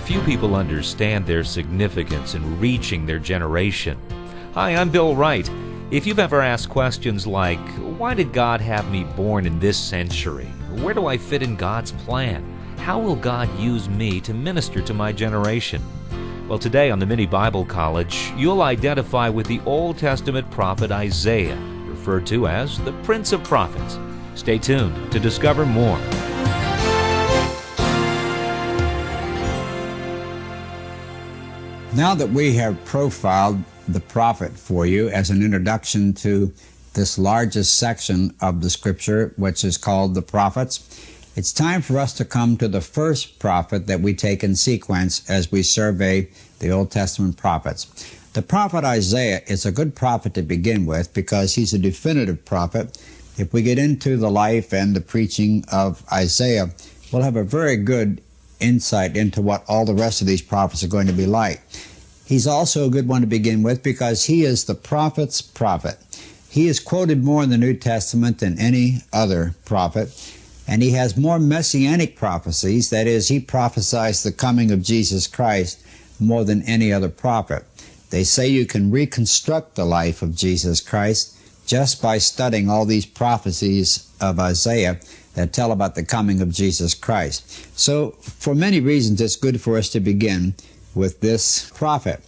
Few people understand their significance in reaching their generation. Hi, I'm Bill Wright. If you've ever asked questions like, why did God have me born in this century? Where do I fit in God's plan? How will God use me to minister to my generation? Well, today on the Mini Bible College, you'll identify with the Old Testament prophet Isaiah, referred to as the Prince of Prophets. Stay tuned to discover more. Now that we have profiled the prophet for you as an introduction to this largest section of the Scripture, which is called the prophets, it's time for us to come to the first prophet that we take in sequence as we survey the Old Testament prophets. The prophet Isaiah is a good prophet to begin with because he's a definitive prophet. If we get into the life and the preaching of Isaiah, we'll have a very good insight into what all the rest of these prophets are going to be like. He's also a good one to begin with because he is the prophet's prophet. He is quoted more in the New Testament than any other prophet, and he has more messianic prophecies. That is, he prophesies the coming of Jesus Christ more than any other prophet. They say you can reconstruct the life of Jesus Christ just by studying all these prophecies of Isaiah that tell about the coming of Jesus Christ. So, for many reasons, it's good for us to begin with this prophet.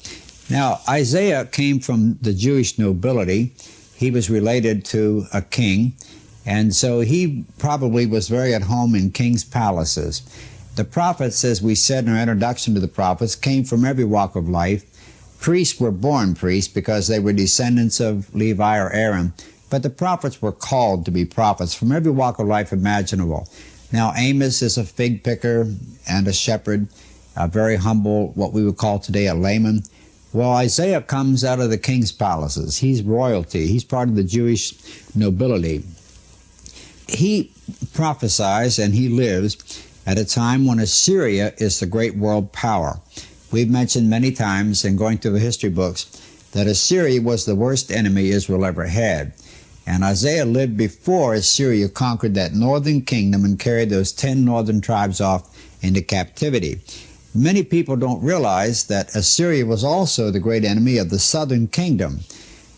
Now, Isaiah came from the Jewish nobility. He was related to a king, and so he probably was very at home in king's palaces. The prophets, as we said in our introduction to the prophets, came from every walk of life. Priests were born priests because they were descendants of Levi or Aaron, but the prophets were called to be prophets from every walk of life imaginable. Now, Amos is a fig picker and a shepherd, a very humble, what we would call today a layman. Well, Isaiah comes out of the king's palaces. He's royalty. He's part of the Jewish nobility. He prophesies and he lives at a time when Assyria is the great world power. We've mentioned many times in going through the history books that Assyria was the worst enemy Israel ever had. And Isaiah lived before Assyria conquered that northern kingdom and carried those 10 northern tribes off into captivity. Many people don't realize that Assyria was also the great enemy of the southern kingdom.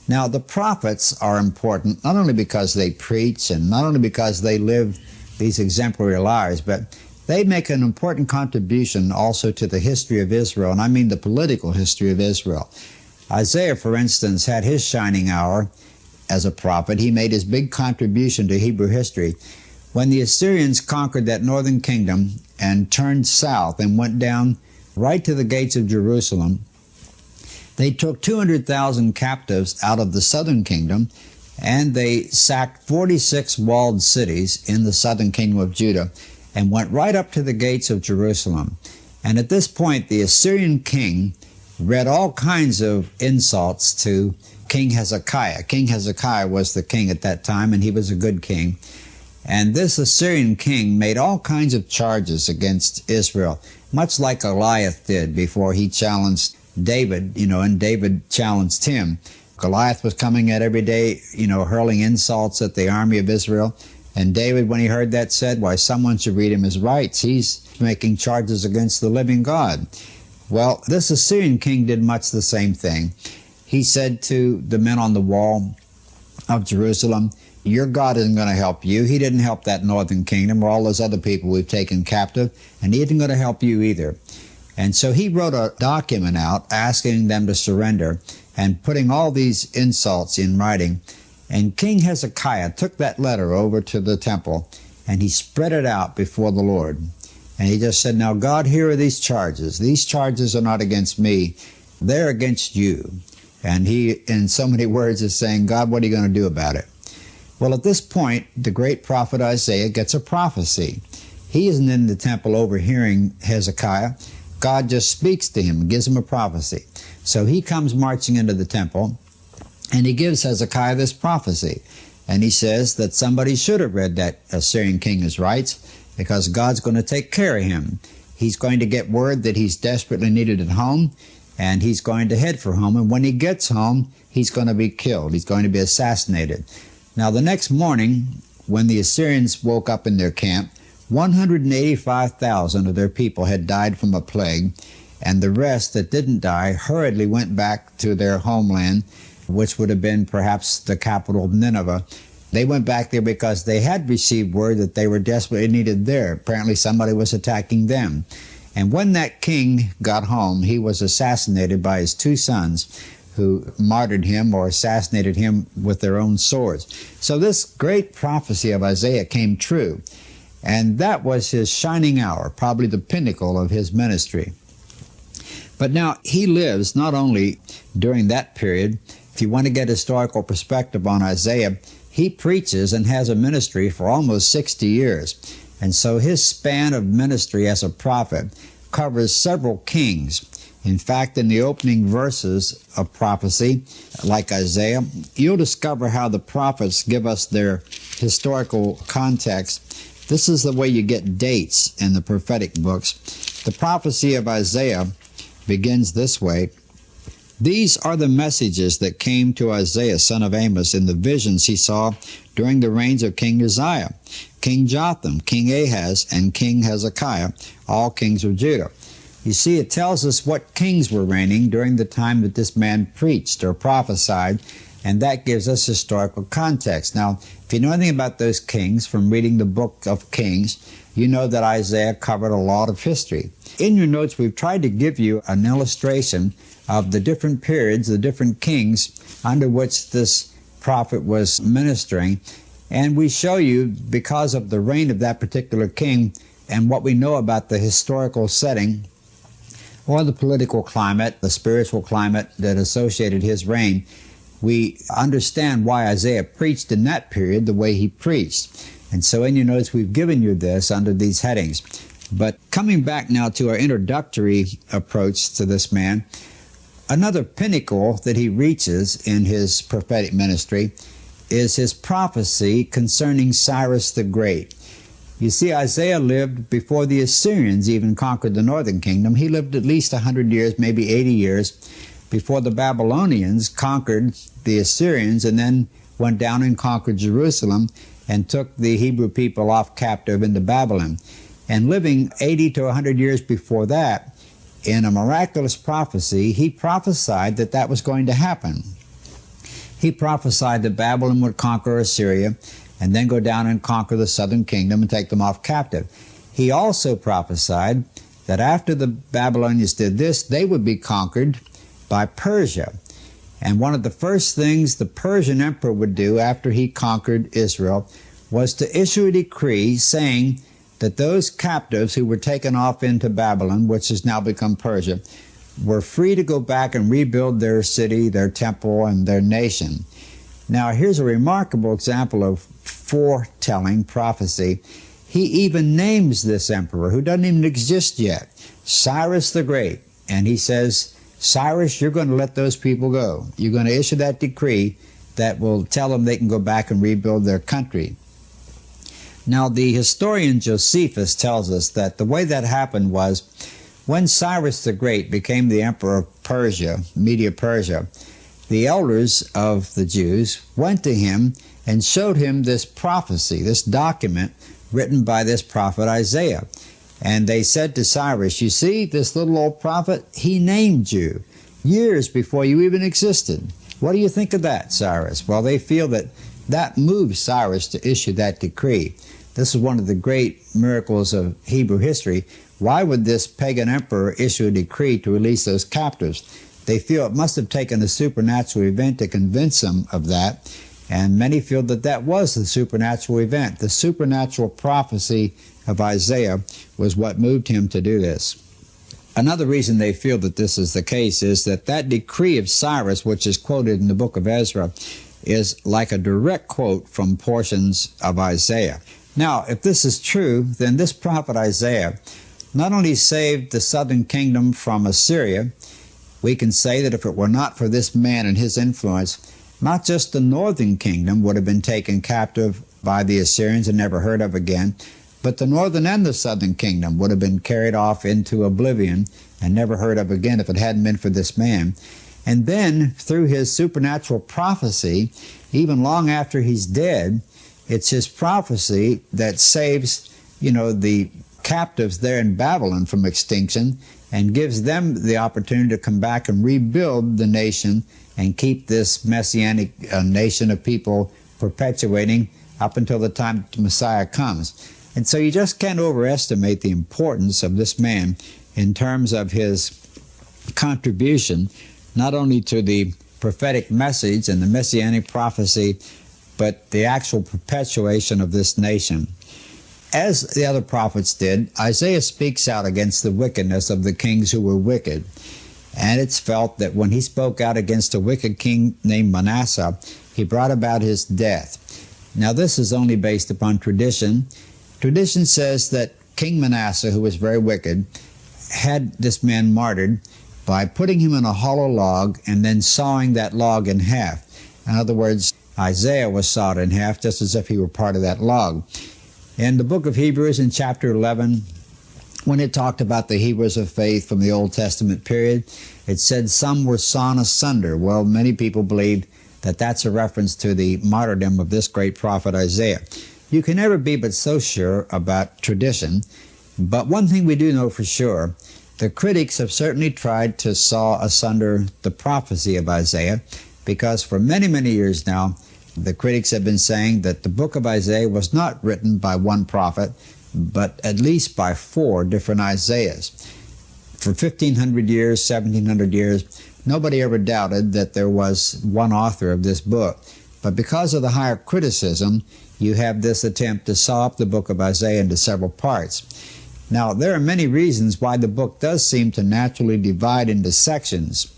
Now, the prophets are important not only because they preach and not only because they live these exemplary lives, but they make an important contribution also to the history of Israel, and I mean the political history of Israel. Isaiah, for instance, had his shining hour as a prophet. He made his big contribution to Hebrew history. When the Assyrians conquered that northern kingdom and turned south and went down right to the gates of Jerusalem, they took 200,000 captives out of the southern kingdom, and they sacked 46 walled cities in the southern kingdom of Judah and went right up to the gates of Jerusalem. And at this point, the Assyrian king read all kinds of insults to King Hezekiah. King Hezekiah was the king at that time, and he was a good king. And this Assyrian king made all kinds of charges against Israel, much like Goliath did before he challenged David, and David challenged him. Goliath was coming at every day, hurling insults at the army of Israel. And David, when he heard that, said, why, someone should read him his rights. He's making charges against the living God. Well, this Assyrian king did much the same thing. He said to the men on the wall of Jerusalem, your God isn't going to help you. He didn't help that northern kingdom or all those other people we've taken captive, and he isn't going to help you either. And so he wrote a document out asking them to surrender and putting all these insults in writing. And King Hezekiah took that letter over to the temple and he spread it out before the Lord. And he just said, now God, here are these charges. These charges are not against me. They're against you. And he, in so many words, is saying, God, what are you going to do about it? Well, at this point, the great prophet Isaiah gets a prophecy. He isn't in the temple overhearing Hezekiah. God just speaks to him, gives him a prophecy. So he comes marching into the temple, and he gives Hezekiah this prophecy. And he says that somebody should have read that Assyrian king his rights, because God's going to take care of him. He's going to get word that he's desperately needed at home, and he's going to head for home. And when he gets home, he's going to be killed. He's going to be assassinated. Now, the next morning, when the Assyrians woke up in their camp, 185,000 of their people had died from a plague, and the rest that didn't die hurriedly went back to their homeland, which would have been perhaps the capital of Nineveh. They went back there because they had received word that they were desperately needed there. Apparently somebody was attacking them. And when that king got home, he was assassinated by his two sons, who martyred him or assassinated him with their own swords. So this great prophecy of Isaiah came true. And that was his shining hour, probably the pinnacle of his ministry. But now he lives not only during that period. If you want to get historical perspective on Isaiah, he preaches and has a ministry for almost 60 years. And so his span of ministry as a prophet covers several kings. In fact, in the opening verses of prophecy, like Isaiah, you'll discover how the prophets give us their historical context. This is the way you get dates in the prophetic books. The prophecy of Isaiah begins this way. These are the messages that came to Isaiah, son of Amos, in the visions he saw during the reigns of King Uzziah, King Jotham, King Ahaz, and King Hezekiah, all kings of Judah. You see, it tells us what kings were reigning during the time that this man preached or prophesied, and that gives us historical context. Now, if you know anything about those kings from reading the book of Kings, you know that Isaiah covered a lot of history. In your notes, we've tried to give you an illustration of the different periods, the different kings under which this prophet was ministering. And we show you, because of the reign of that particular king and what we know about the historical setting or the political climate, the spiritual climate that associated his reign, we understand why Isaiah preached in that period the way he preached. And so in your notes, we've given you this under these headings. But coming back now to our introductory approach to this man, another pinnacle that he reaches in his prophetic ministry is his prophecy concerning Cyrus the Great. You see, Isaiah lived before the Assyrians even conquered the northern kingdom. He lived at least 100 years, maybe 80 years, before the Babylonians conquered the Assyrians and then went down and conquered Jerusalem and took the Hebrew people off captive into Babylon. And living 80 to 100 years before that, in a miraculous prophecy, he prophesied that that was going to happen. He prophesied that Babylon would conquer Assyria and then go down and conquer the southern kingdom and take them off captive. He also prophesied that after the Babylonians did this, they would be conquered by Persia. And one of the first things the Persian emperor would do after he conquered Israel was to issue a decree saying that those captives who were taken off into Babylon, which has now become Persia, were free to go back and rebuild their city, their temple, and their nation. Now, here's a remarkable example of foretelling prophecy. He even names this emperor, who doesn't even exist yet, Cyrus the Great. And he says, Cyrus, you're going to let those people go. You're going to issue that decree that will tell them they can go back and rebuild their country. Now, the historian Josephus tells us that the way that happened was when Cyrus the Great became the emperor of Persia, Media Persia, the elders of the Jews went to him and showed him this prophecy, this document written by this prophet Isaiah. And they said to Cyrus, you see, this little old prophet, he named you years before you even existed. What do you think of that, Cyrus? Well, they feel that that moved Cyrus to issue that decree. This is one of the great miracles of Hebrew history. Why would this pagan emperor issue a decree to release those captives? They feel it must have taken a supernatural event to convince them of that. And many feel that that was the supernatural event. The supernatural prophecy of Isaiah was what moved him to do this. Another reason they feel that this is the case is that that decree of Cyrus, which is quoted in the book of Ezra, is like a direct quote from portions of Isaiah. Now, if this is true, then this prophet Isaiah not only saved the southern kingdom from Assyria, we can say that if it were not for this man and his influence, not just the northern kingdom would have been taken captive by the Assyrians and never heard of again, but the northern and the southern kingdom would have been carried off into oblivion and never heard of again if it hadn't been for this man. And then, through his supernatural prophecy, even long after he's dead, it's his prophecy that saves the captives there in Babylon from extinction and gives them the opportunity to come back and rebuild the nation and keep this messianic nation of people perpetuating up until the time the Messiah comes. And so you just can't overestimate the importance of this man in terms of his contribution, not only to the prophetic message and the messianic prophecy, but the actual perpetuation of this nation. As the other prophets did, Isaiah speaks out against the wickedness of the kings who were wicked. And it's felt that when he spoke out against a wicked king named Manasseh, he brought about his death. Now this is only based upon tradition. Tradition says that King Manasseh, who was very wicked, had this man martyred by putting him in a hollow log and then sawing that log in half. In other words, Isaiah was sawed in half just as if he were part of that log. In the book of Hebrews in chapter 11, when it talked about the Hebrews of faith from the Old Testament period, it said some were sawn asunder. Well, many people believe that that's a reference to the martyrdom of this great prophet Isaiah. You can never be but so sure about tradition, but one thing we do know for sure, the critics have certainly tried to saw asunder the prophecy of Isaiah, because for many, many years now, the critics have been saying that the book of Isaiah was not written by one prophet, but at least by 4 different Isaiahs. For 1,500 years, 1,700 years, nobody ever doubted that there was one author of this book. But because of the higher criticism, you have this attempt to saw up the book of Isaiah into several parts. Now, there are many reasons why the book does seem to naturally divide into sections.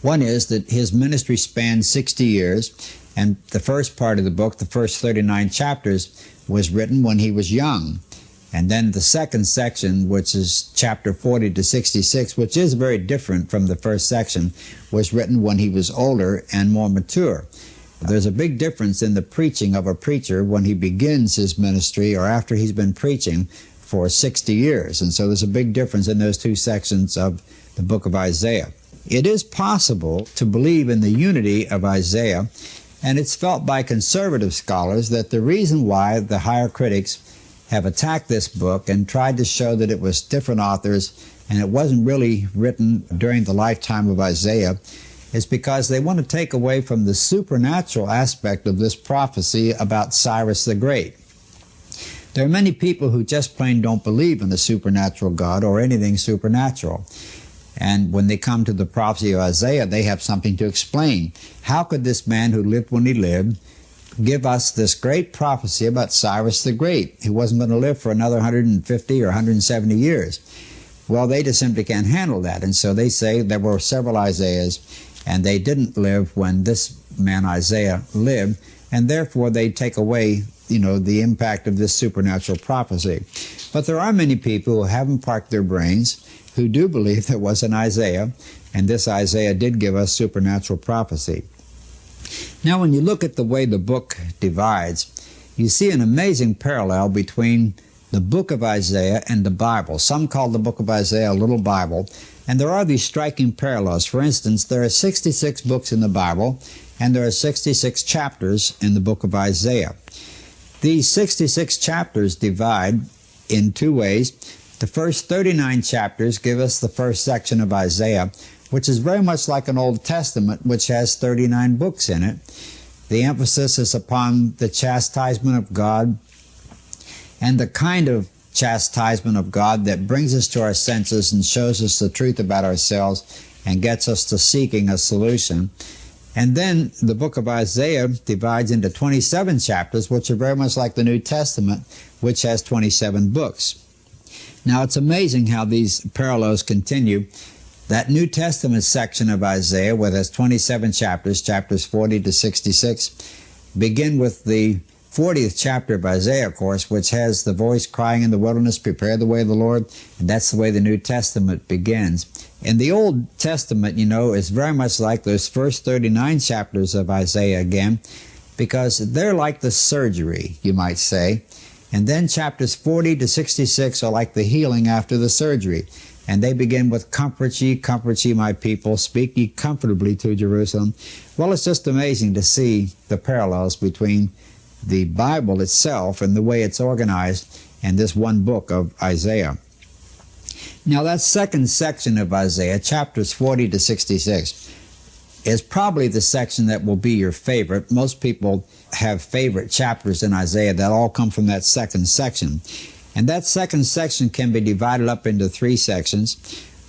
One is that his ministry spanned 60 years, and the first part of the book, the first 39 chapters, was written when he was young. And then the second section, which is chapter 40 to 66, which is very different from the first section, was written when he was older and more mature. There's a big difference in the preaching of a preacher when he begins his ministry or after he's been preaching for 60 years. And so there's a big difference in those 2 sections of the book of Isaiah. It is possible to believe in the unity of Isaiah, and it's felt by conservative scholars that the reason why the higher critics have attacked this book and tried to show that it was different authors and it wasn't really written during the lifetime of Isaiah is because they want to take away from the supernatural aspect of this prophecy about Cyrus the Great. There are many people who just plain don't believe in a supernatural God or anything supernatural. And when they come to the prophecy of Isaiah, they have something to explain. How could this man who lived when he lived give us this great prophecy about Cyrus the Great, who wasn't going to live for another 150 or 170 years? Well, they just simply can't handle that. And so they say there were several Isaiahs, and they didn't live when this man Isaiah lived, and therefore they take away, the impact of this supernatural prophecy. But there are many people who haven't parked their brains, who do believe there was an Isaiah, and this Isaiah did give us supernatural prophecy. Now, when you look at the way the book divides, you see an amazing parallel between the book of Isaiah and the Bible. Some call the book of Isaiah a little Bible, and there are these striking parallels. For instance, there are 66 books in the Bible, and there are 66 chapters in the book of Isaiah. These 66 chapters divide in 2 ways. The first 39 chapters give us the first section of Isaiah, which is very much like an Old Testament, which has 39 books in it. The emphasis is upon the chastisement of God and the kind of chastisement of God that brings us to our senses and shows us the truth about ourselves and gets us to seeking a solution. And then the book of Isaiah divides into 27 chapters, which are very much like the New Testament, which has 27 books. Now, it's amazing how these parallels continue. That New Testament section of Isaiah, where there's 27 chapters, chapters 40 to 66, begin with the 40th chapter of Isaiah, of course, which has the voice crying in the wilderness, prepare the way of the Lord, and that's the way the New Testament begins. And the Old Testament, is very much like those first 39 chapters of Isaiah again, because they're like the surgery, you might say. And then chapters 40 to 66 are like the healing after the surgery. And they begin with, comfort ye, my people, speak ye comfortably to Jerusalem. Well, it's just amazing to see the parallels between the Bible itself and the way it's organized in this one book of Isaiah. Now that second section of Isaiah, chapters 40 to 66, is probably the section that will be your favorite. Most people have favorite chapters in Isaiah that all come from that second section. And that second section can be divided up into three sections.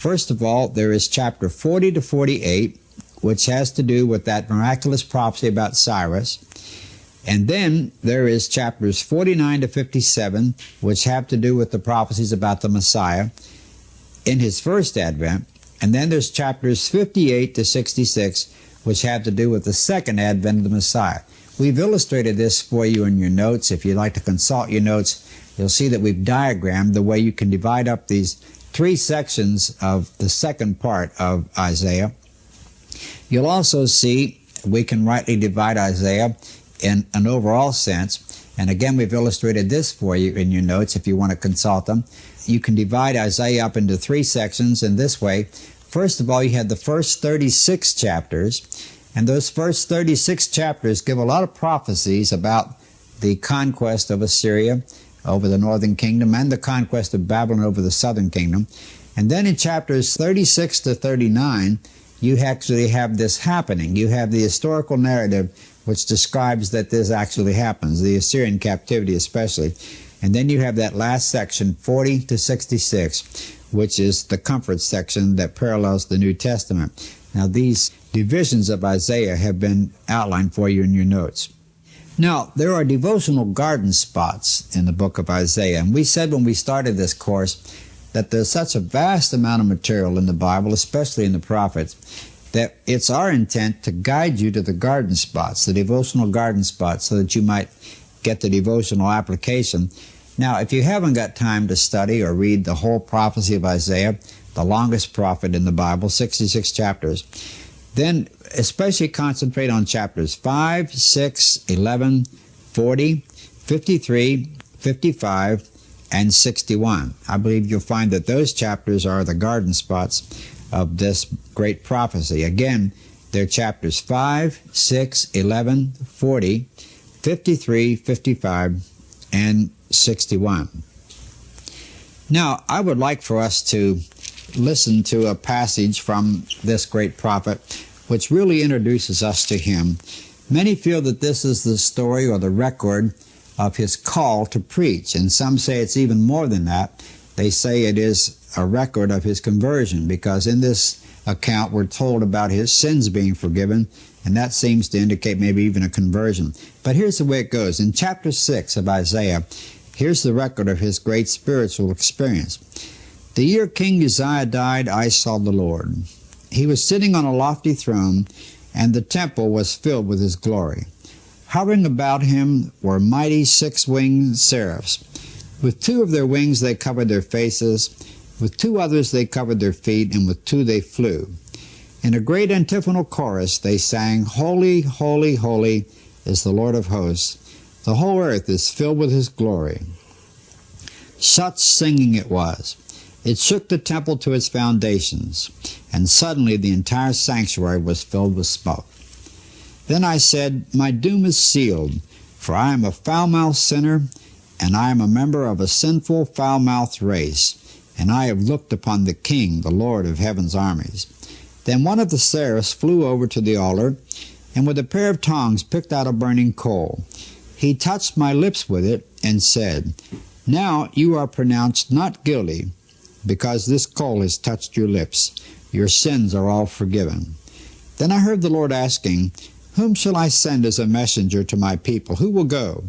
First of all, there is chapter 40 to 48, which has to do with that miraculous prophecy about Cyrus. And then there is chapters 49 to 57, which have to do with the prophecies about the Messiah in his first advent. And then there's chapters 58 to 66, which have to do with the second advent of the Messiah. We've illustrated this for you in your notes. If you'd like to consult your notes, you'll see that we've diagrammed the way you can divide up these three sections of the second part of Isaiah. You'll also see we can rightly divide Isaiah in an overall sense. And again, we've illustrated this for you in your notes if you want to consult them. You can divide Isaiah up into three sections in this way. First of all, you had the first 36 chapters, and those first 36 chapters give a lot of prophecies about the conquest of Assyria over the northern kingdom and the conquest of Babylon over the southern kingdom. And then in chapters 36 to 39, you actually have this happening. You have the historical narrative which describes that this actually happens, the Assyrian captivity especially. And then you have that last section, 40 to 66, which is the comfort section that parallels the New Testament. Now, these divisions of Isaiah have been outlined for you in your notes. Now, there are devotional garden spots in the book of Isaiah. And we said when we started this course that there's such a vast amount of material in the Bible, especially in the prophets, that it's our intent to guide you to the garden spots, the devotional garden spots, so that you might get the devotional application. Now, if you haven't got time to study or read the whole prophecy of Isaiah, the longest prophet in the Bible, 66 chapters, then especially concentrate on chapters 5, 6, 11, 40, 53, 55, and 61. I believe you'll find that those chapters are the garden spots of this great prophecy. Again, they're chapters 5, 6, 11, 40, 53, 55, and 61. Now, I would like for us to listen to a passage from this great prophet which really introduces us to him. Many feel that this is the story or the record of his call to preach, and some say it's even more than that. They say it is a record of his conversion, because in this account we're told about his sins being forgiven, and that seems to indicate maybe even a conversion. But here's the way it goes. In chapter 6 of Isaiah, here's the record of his great spiritual experience. The year King Uzziah died, I saw the Lord. He was sitting on a lofty throne, and the temple was filled with his glory. Hovering about him were mighty six-winged seraphs. With two of their wings they covered their faces, with two others they covered their feet, and with two they flew. In a great antiphonal chorus they sang, Holy, holy, holy is the Lord of hosts. The whole earth is filled with his glory. Such singing it was. It shook the temple to its foundations, and suddenly the entire sanctuary was filled with smoke. Then I said, My doom is sealed, for I am a foul-mouthed sinner, and I am a member of a sinful, foul-mouthed race, and I have looked upon the King, the Lord of heaven's armies. Then one of the seraphs flew over to the altar, and with a pair of tongs picked out a burning coal. He touched my lips with it, and said, Now you are pronounced not guilty, because this coal has touched your lips. Your sins are all forgiven. Then I heard the Lord asking, Whom shall I send as a messenger to my people? Who will go?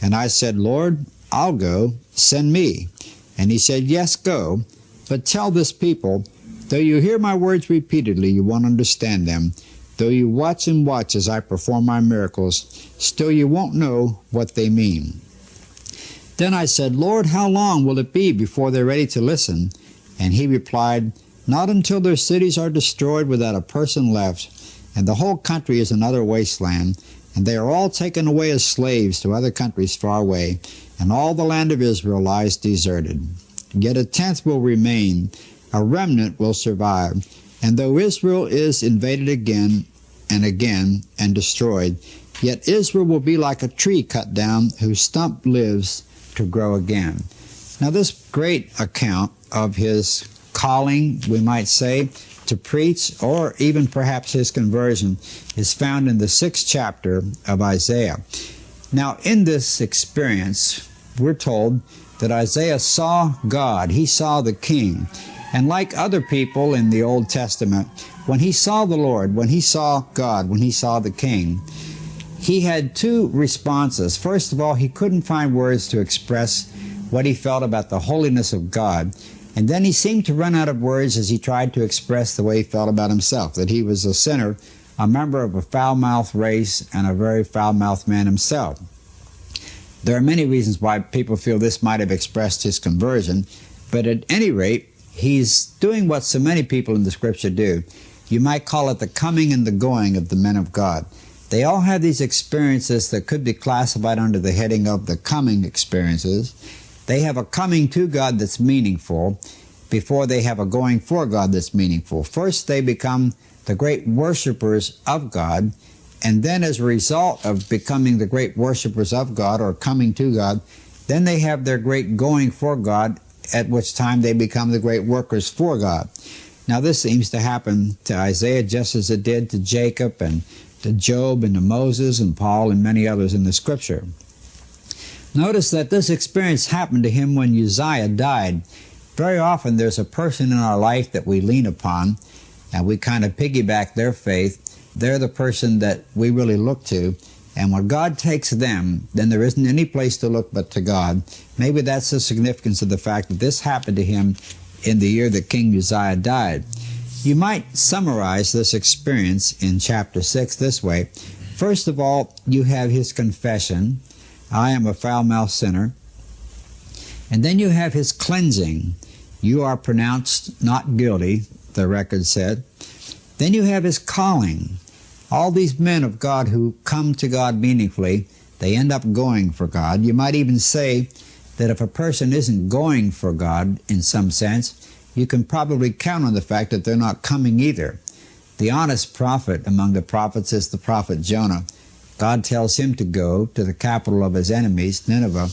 And I said, Lord, I'll go. Send me. And he said, Yes, go. But tell this people, though you hear my words repeatedly, you won't understand them. Though you watch and watch as I perform my miracles, still you won't know what they mean. Then I said, Lord, how long will it be before they're ready to listen? And he replied, Not until their cities are destroyed without a person left, and the whole country is another wasteland, and they are all taken away as slaves to other countries far away, and all the land of Israel lies deserted. Yet a tenth will remain, a remnant will survive, and though Israel is invaded again and destroyed, yet Israel will be like a tree cut down, whose stump lives to grow again. Now this great account of his calling, we might say, to preach, or even perhaps his conversion, is found in the 6th chapter of Isaiah. Now in this experience, we're told that Isaiah saw God. He saw the King. And like other people in the Old Testament, when he saw the Lord, when he saw God, when he saw the King, he had two responses. First of all, he couldn't find words to express what he felt about the holiness of God. And then he seemed to run out of words as he tried to express the way he felt about himself, that he was a sinner, a member of a foul-mouthed race, and a very foul-mouthed man himself. There are many reasons why people feel this might have expressed his conversion, but at any rate, he's doing what so many people in the Scripture do. You might call it the coming and the going of the men of God. They all have these experiences that could be classified under the heading of the coming experiences. They have a coming to God that's meaningful before they have a going for God that's meaningful. First, they become the great worshipers of God, and then as a result of becoming the great worshipers of God or coming to God, then they have their great going for God, at which time they become the great workers for God. Now this seems to happen to Isaiah just as it did to Jacob and to Job and to Moses and Paul and many others in the Scripture. Notice that this experience happened to him when Uzziah died. Very often there's a person in our life that we lean upon and we kind of piggyback their faith. They're the person that we really look to. And when God takes them, then there isn't any place to look but to God. Maybe that's the significance of the fact that this happened to him in the year that King Uzziah died. You might summarize this experience in chapter 6 this way. First of all, you have his confession, I am a foul-mouthed sinner. And then you have his cleansing. You are pronounced not guilty, the record said. Then you have his calling. All these men of God who come to God meaningfully, they end up going for God. You might even say that if a person isn't going for God in some sense, you can probably count on the fact that they're not coming either. The honest prophet among the prophets is the prophet Jonah. God tells him to go to the capital of his enemies, Nineveh,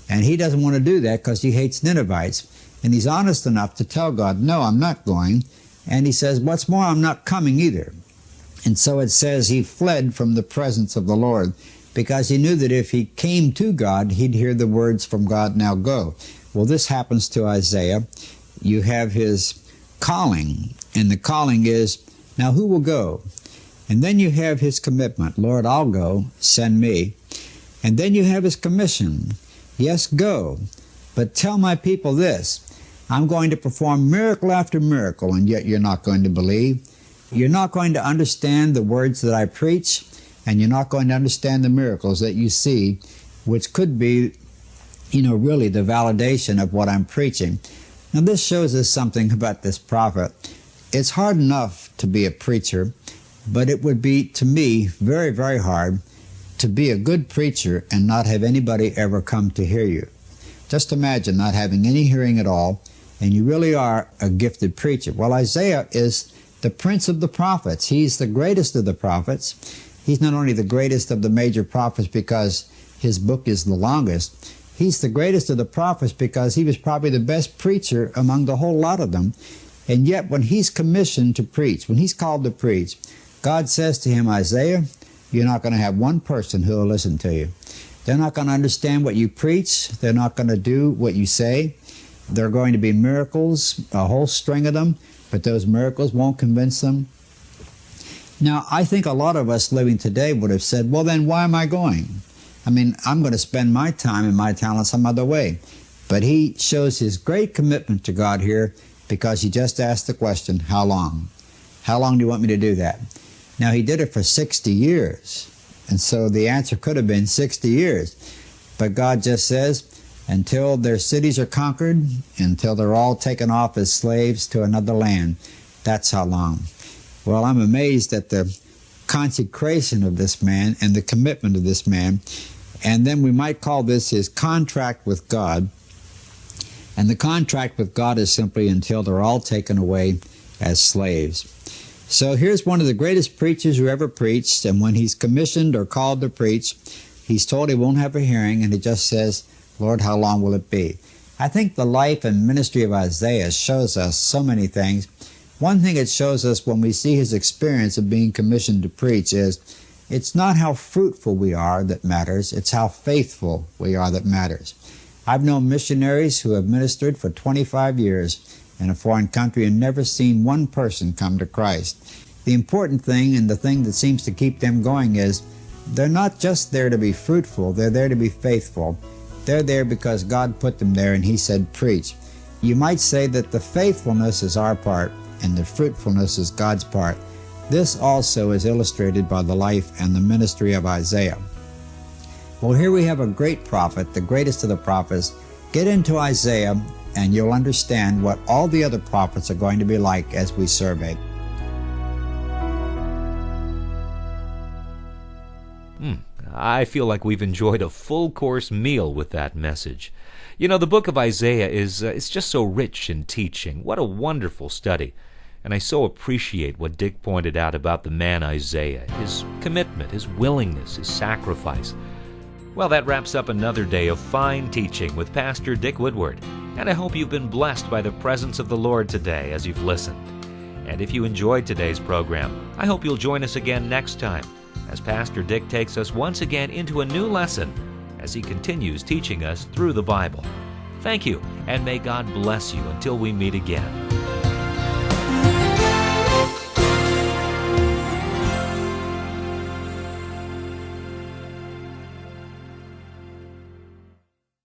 and he doesn't want to do that because he hates Ninevites. And he's honest enough to tell God, no, I'm not going. And he says, what's more, I'm not coming either. And so it says he fled from the presence of the Lord because he knew that if he came to God, he'd hear the words from God, now go. Well, this happens to Isaiah. You have his calling, and the calling is, now who will go? And then you have his commitment, Lord, I'll go, send me. And then you have his commission, yes, go, but tell my people this, I'm going to perform miracle after miracle, and yet you're not going to believe. You're not going to understand the words that I preach, and you're not going to understand the miracles that you see, which could be, really the validation of what I'm preaching. Now this shows us something about this prophet. It's hard enough to be a preacher, but it would be, to me, very, very hard to be a good preacher and not have anybody ever come to hear you. Just imagine not having any hearing at all, and you really are a gifted preacher. Well, Isaiah is the prince of the prophets. He's the greatest of the prophets. He's not only the greatest of the major prophets because his book is the longest, he's the greatest of the prophets because he was probably the best preacher among the whole lot of them. And yet when he's commissioned to preach, when he's called to preach, God says to him, Isaiah, you're not going to have one person who will listen to you. They're not going to understand what you preach. They're not going to do what you say. There are going to be miracles, a whole string of them, but those miracles won't convince them. Now, I think a lot of us living today would have said, well, then why am I going? I mean, I'm going to spend my time and my talent some other way. But he shows his great commitment to God here because he just asked the question, how long? How long do you want me to do that? Now, he did it for 60 years. And so the answer could have been 60 years. But God just says, until their cities are conquered, until they're all taken off as slaves to another land, that's how long. Well, I'm amazed at the consecration of this man and the commitment of this man. And then we might call this his contract with God. And the contract with God is simply until they're all taken away as slaves. So here's one of the greatest preachers who ever preached, and when he's commissioned or called to preach, he's told he won't have a hearing, and he just says, Lord, how long will it be? I think the life and ministry of Isaiah shows us so many things. One thing it shows us when we see his experience of being commissioned to preach is it's not how fruitful we are that matters, it's how faithful we are that matters. I've known missionaries who have ministered for 25 years in a foreign country and never seen one person come to Christ. The important thing, and the thing that seems to keep them going, is they're not just there to be fruitful, they're there to be faithful. They're there because God put them there and he said, preach. You might say that the faithfulness is our part and the fruitfulness is God's part. This also is illustrated by the life and the ministry of Isaiah. Well, here we have a great prophet, the greatest of the prophets. Get into Isaiah and you'll understand what all the other prophets are going to be like as we survey. I feel like we've enjoyed a full-course meal with that message. You know, the book of Isaiah is it's just so rich in teaching. What a wonderful study. And I so appreciate what Dick pointed out about the man Isaiah, his commitment, his willingness, his sacrifice. Well, that wraps up another day of fine teaching with Pastor Dick Woodward. And I hope you've been blessed by the presence of the Lord today as you've listened. And if you enjoyed today's program, I hope you'll join us again next time as Pastor Dick takes us once again into a new lesson as he continues teaching us through the Bible. Thank you, and may God bless you until we meet again.